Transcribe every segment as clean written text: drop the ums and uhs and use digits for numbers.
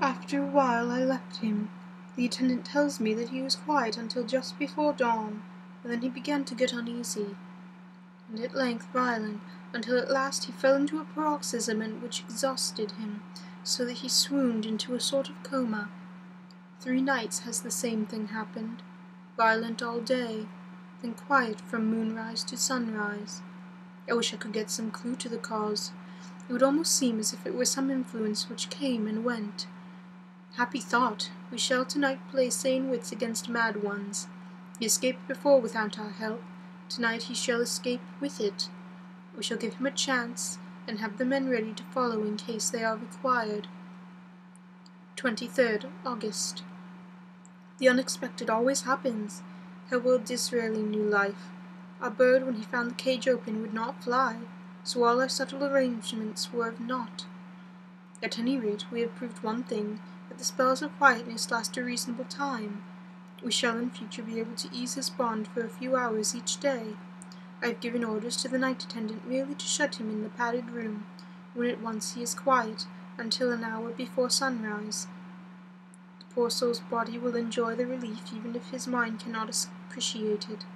After a while I left him. The attendant tells me that he was quiet until just before dawn, and then he began to get uneasy, and at length violent, until at last he fell into a paroxysm which exhausted him, so that he swooned into a sort of coma. 3 nights has the same thing happened, violent all day, then quiet from moonrise to sunrise. I wish I could get some clue to the cause. It would almost seem as if it were some influence which came and went. Happy thought! We shall tonight play sane wits against mad ones. He escaped before without our help. Tonight he shall escape with it. We shall give him a chance, and have the men ready to follow in case they are required. 23rd August. The unexpected always happens. Herwold Disraeli knew life. Our bird, when he found the cage open, would not fly, so all our subtle arrangements were of naught. At any rate, we have proved one thing, that the spells of quietness last a reasonable time. We shall in future be able to ease this bond for a few hours each day. I have given orders to the night attendant merely to shut him in the padded room, when at once he is quiet, until an hour before sunrise. The poor soul's body will enjoy the relief even if his mind cannot appreciate it.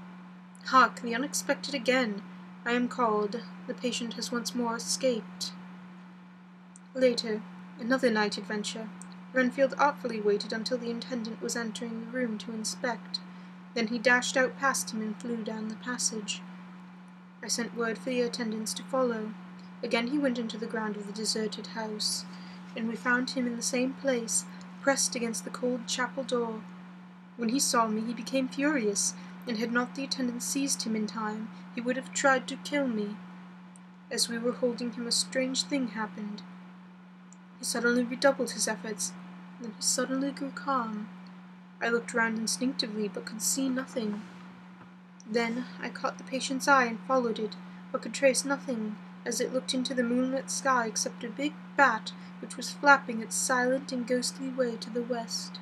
Hark! The unexpected again! I am called. The patient has once more escaped. Later, another night adventure. Renfield artfully waited until the attendant was entering the room to inspect. Then he dashed out past him and flew down the passage. I sent word for the attendants to follow. Again he went into the ground of the deserted house, and we found him in the same place, pressed against the cold chapel door. When he saw me he became furious, and had not the attendants seized him in time, he would have tried to kill me. As we were holding him, a strange thing happened. He suddenly redoubled his efforts, then he suddenly grew calm. I looked round instinctively, but could see nothing. Then I caught the patient's eye and followed it, but could trace nothing as it looked into the moonlit sky except a big bat which was flapping its silent and ghostly way to the west.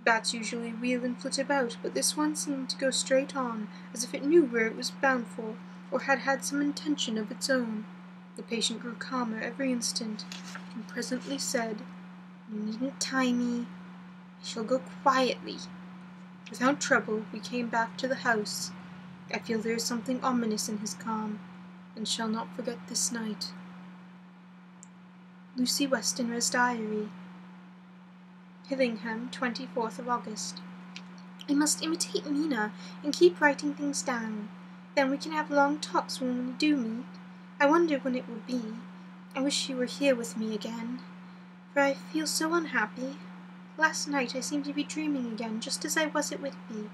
Bats usually wheel and flit about, but this one seemed to go straight on, as if it knew where it was bound for, or had had some intention of its own. The patient grew calmer every instant, and presently said, "You needn't tie me. I shall go quietly." Without trouble, we came back to the house. I feel there is something ominous in his calm, and shall not forget this night. Lucy Westenra's Diary. Hillingham, 24th of August. I must imitate Mina and keep writing things down. Then we can have long talks when we do meet. I wonder when it will be. I wish you were here with me again, for I feel so unhappy. Last night I seemed to be dreaming again, just as I was at Whitby.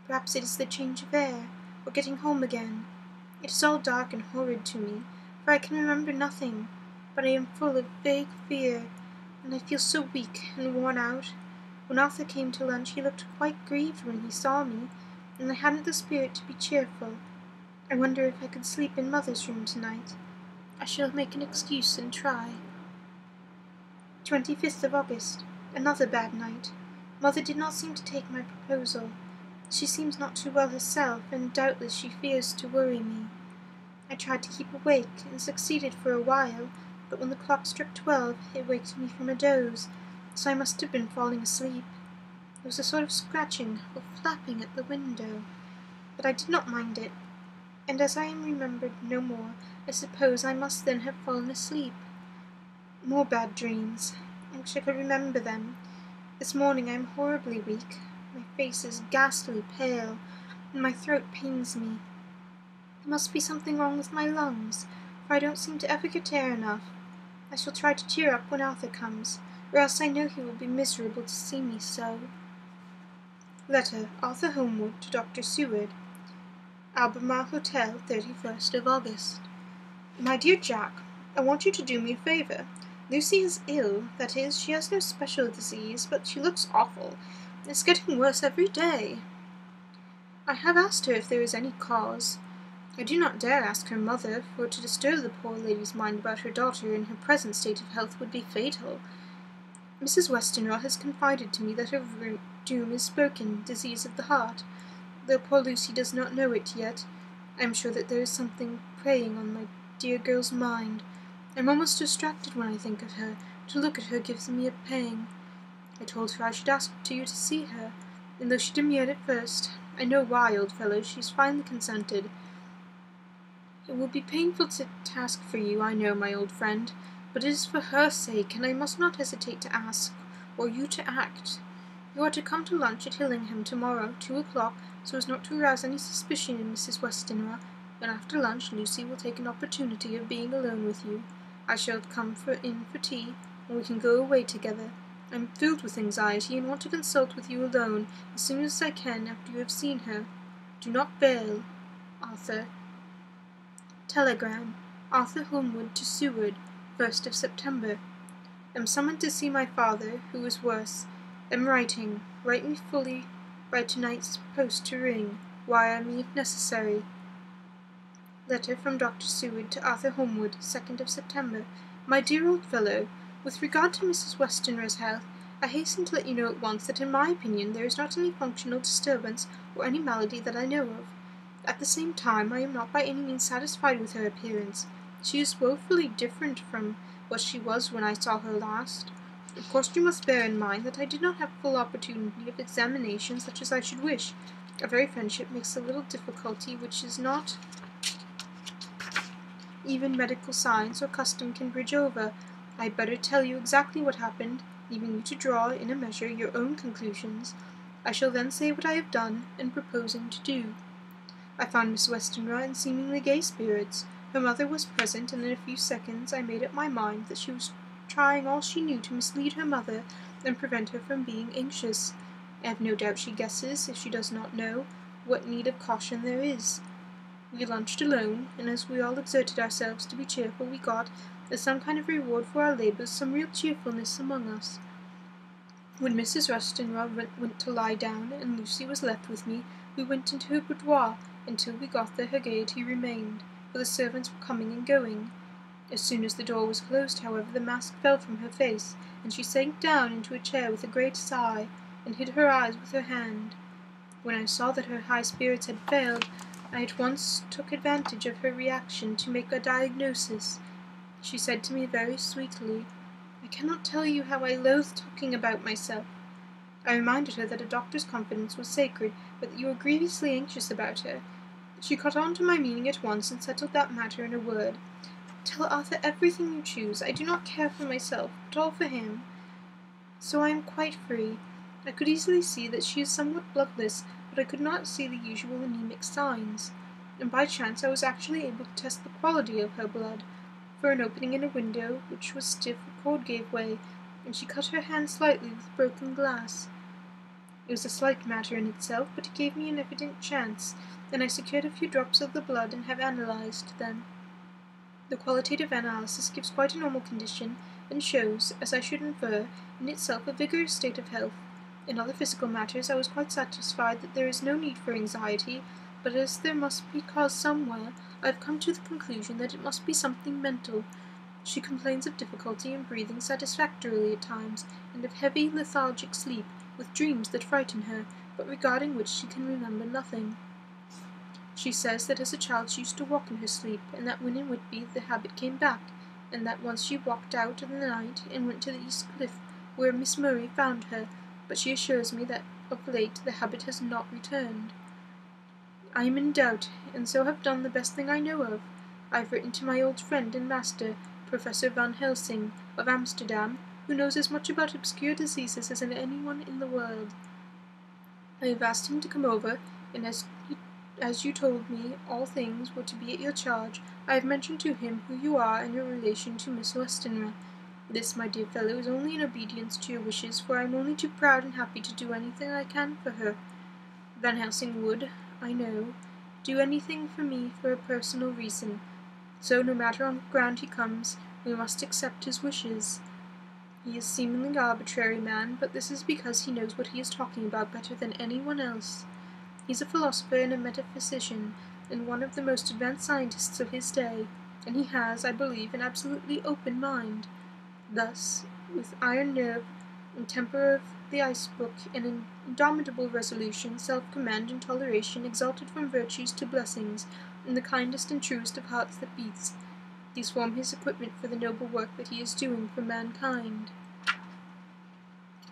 Perhaps it is the change of air, or getting home again. It is all dark and horrid to me, for I can remember nothing, but I am full of vague fear, and I feel so weak and worn out. When Arthur came to lunch he looked quite grieved when he saw me, and I hadn't the spirit to be cheerful. I wonder if I could sleep in Mother's room tonight. I shall make an excuse and try. 25th of August. Another bad night. Mother did not seem to take my proposal. She seems not too well herself, and doubtless she fears to worry me. I tried to keep awake, and succeeded for a while, but when the clock struck 12, it waked me from a doze, so I must have been falling asleep. There was a sort of scratching or flapping at the window, but I did not mind it, and as I am remembered no more, I suppose I must then have fallen asleep. More bad dreams. I wish I could remember them. This morning I am horribly weak. My face is ghastly pale, and my throat pains me. There must be something wrong with my lungs, for I don't seem to ever get air enough. I shall try to cheer up when Arthur comes, or else I know he will be miserable to see me so. Letter, Arthur Holmwood to Dr. Seward. Albemarle Hotel, 31st of August. My dear Jack, I want you to do me a favour. Lucy is ill, that is, she has no special disease, but she looks awful, and is getting worse every day. I have asked her if there is any cause. I do not dare ask her mother, for to disturb the poor lady's mind about her daughter in her present state of health would be fatal. Mrs. Westenra has confided to me that her doom is spoken, disease of the heart. Though poor Lucy does not know it yet, I am sure that there is something preying on my dear girl's mind. I am almost distracted when I think of her, To look at her gives me a pang. I told her I should ask you to see her, and though she demurred at first, I know why, old fellow, she's finally consented. It will be painful to task for you, I know, my old friend, but it is for her sake, and I must not hesitate to ask, or you to act. You are to come to lunch at Hillingham tomorrow, 2 o'clock, so as not to arouse any suspicion in Mrs. Westenra, and after lunch Lucy will take an opportunity of being alone with you. I shall come in for tea, and we can go away together. I am filled with anxiety, and want to consult with you alone as soon as I can after you have seen her. Do not fail, Arthur. Telegram. Arthur Holmwood to Seward, 1st of September. Am summoned to see my father, who is worse. Am writing. Write me fully by tonight's post to ring. Wire me if necessary. Letter from Dr. Seward to Arthur Holmwood, 2nd of September. My dear old fellow, with regard to Mrs. Westenra's health, I hasten to let you know at once that in my opinion there is not any functional disturbance or any malady that I know of. At the same time, I am not by any means satisfied with her appearance. She is woefully different from what she was when I saw her last. Of course you must bear in mind that I did not have full opportunity of examination such as I should wish. A very friendship makes a little difficulty which is not even medical science or custom can bridge over. I had better tell you exactly what happened, leaving you to draw, in a measure, your own conclusions. I shall then say what I have done and proposing to do. I found Miss Westenra in seemingly gay spirits. Her mother was present, and in a few seconds I made up my mind that she was trying all she knew to mislead her mother and prevent her from being anxious. I have no doubt she guesses, if she does not know, what need of caution there is. We lunched alone, and as we all exerted ourselves to be cheerful, we got, as some kind of reward for our labours, some real cheerfulness among us. When Mrs. Westenra went to lie down, and Lucy was left with me, we went into her boudoir. Until we got there her gaiety remained, for the servants were coming and going. As soon as the door was closed, however, the mask fell from her face, and she sank down into a chair with a great sigh, and hid her eyes with her hand. When I saw that her high spirits had failed, I at once took advantage of her reaction to make a diagnosis. She said to me very sweetly, "I cannot tell you how I loathe talking about myself." I reminded her that a doctor's confidence was sacred, but that you were grievously anxious about her. She caught on to my meaning at once, and settled that matter in a word. "Tell Arthur everything you choose. I do not care for myself, but all for him. So I am quite free." I could easily see that she is somewhat bloodless, but I could not see the usual anemic signs, and by chance I was actually able to test the quality of her blood, for an opening in a window, which was stiff, a cord gave way, and she cut her hand slightly with broken glass. It was a slight matter in itself, but it gave me an evident chance, and I secured a few drops of the blood and have analyzed them. The qualitative analysis gives quite a normal condition, and shows, as I should infer, in itself a vigorous state of health. In other physical matters I was quite satisfied that there is no need for anxiety, but as there must be cause somewhere, I have come to the conclusion that it must be something mental. She complains of difficulty in breathing satisfactorily at times, and of heavy lethargic sleep, with dreams that frighten her, but regarding which she can remember nothing. She says that as a child she used to walk in her sleep, and that when in Whitby the habit came back, and that once she walked out in the night and went to the East Cliff, where Miss Murray found her, but she assures me that of late the habit has not returned. I am in doubt, and so have done the best thing I know of. I have written to my old friend and master, Professor Van Helsing, of Amsterdam, who knows as much about obscure diseases as anyone in the world. I have asked him to come over, and as you told me all things were to be at your charge, I have mentioned to him who you are and your relation to Miss Westenra. This, my dear fellow, is only in obedience to your wishes, for I am only too proud and happy to do anything I can for her. Van Helsing would, I know, do anything for me for a personal reason, so no matter on what ground he comes, we must accept his wishes. He is a seemingly arbitrary man, but this is because he knows what he is talking about better than anyone else. He is a philosopher and a metaphysician, and one of the most advanced scientists of his day, and he has, I believe, an absolutely open mind. Thus, with iron nerve and temper of the icebook, and an indomitable resolution, self-command, and toleration, exalted from virtues to blessings, in the kindest and truest of hearts that beats, These form his equipment for the noble work that he is doing for mankind.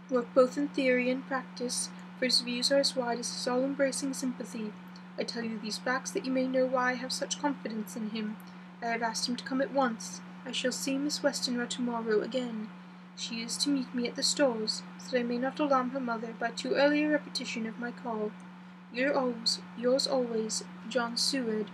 Work both in theory and practice, for his views are as wide as his all-embracing sympathy. I tell you these facts that you may know why I have such confidence in him. I have asked him to come at once. I shall see Miss Westenra tomorrow again. She is to meet me at the stores, so that I may not alarm her mother by too early a repetition of my call. Yours always, John Seward.